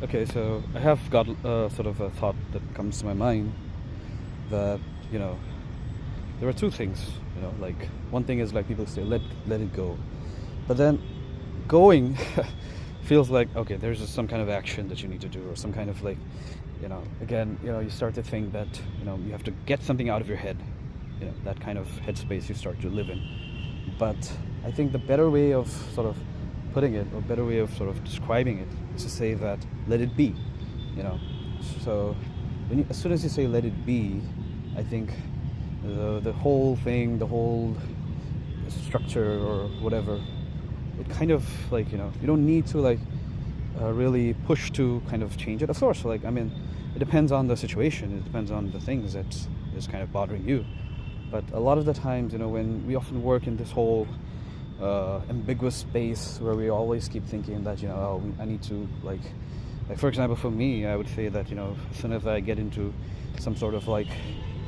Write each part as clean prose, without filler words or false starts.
Okay, so I have got sort of a thought that comes to my mind that, you know, there are two things, like one thing is like people say, let it go. But then going feels like, okay, there's just some kind of action that you need to do, or some kind of like, again, you start to think that, you have to get something out of your head, that kind of headspace you start to live in. But I think the better way of sort of putting it, or better way of sort of describing it, is to say that let it be, you know. So as soon as you say let it be, I think the whole thing, the whole structure or whatever, it kind of like, you don't need to like really push to kind of change it. Of course, like, I mean, it depends on the situation, it depends on the things that is kind of bothering you. But a lot of the times, when we often work in this whole ambiguous space where we always keep thinking that, I need to like for example, for me, I would say that, as soon as I get into some sort of like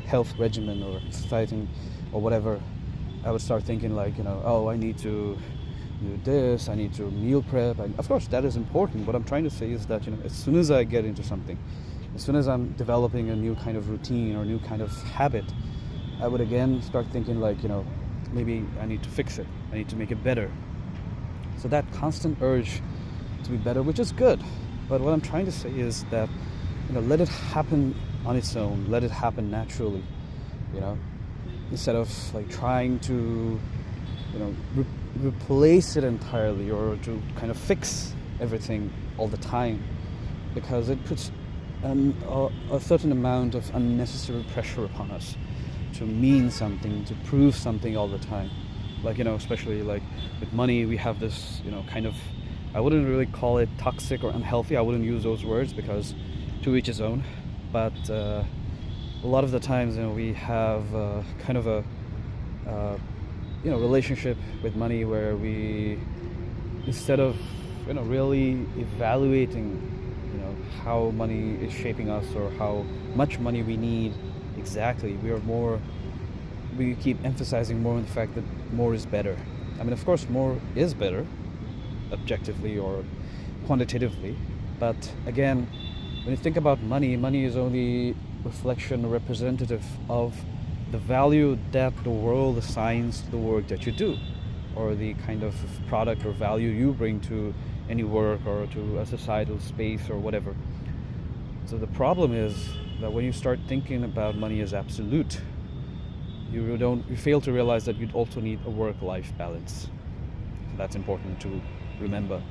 health regimen or exercising or whatever, I would start thinking like, I need to do this, I need to meal prep. Of course, that is important. What I'm trying to say is that, as soon as I get into something, as soon as I'm developing a new kind of routine or a new kind of habit, I would again start thinking like, maybe I need to fix it. I need to make it better. So that constant urge to be better, which is good. But what I'm trying to say is that, let it happen on its own. Let it happen naturally, instead of like trying to, replace it entirely or to kind of fix everything all the time, because it puts a certain amount of unnecessary pressure upon us to mean something, to prove something all the time. Like, especially like with money, we have this, kind of, I wouldn't really call it toxic or unhealthy. I wouldn't use those words because to each his own. But a lot of the times, we have kind of a, relationship with money where we, instead of, really evaluating, how money is shaping us or how much money we need exactly, we keep emphasizing more on the fact that more is better. I mean, of course, more is better, objectively or quantitatively, but again, when you think about money is only reflection or representative of the value that the world assigns to the work that you do, or the kind of product or value you bring to any work or to a societal space or whatever. So the problem is that when you start thinking about money as absolute, you fail to realize that you'd also need a work-life balance. So that's important to remember.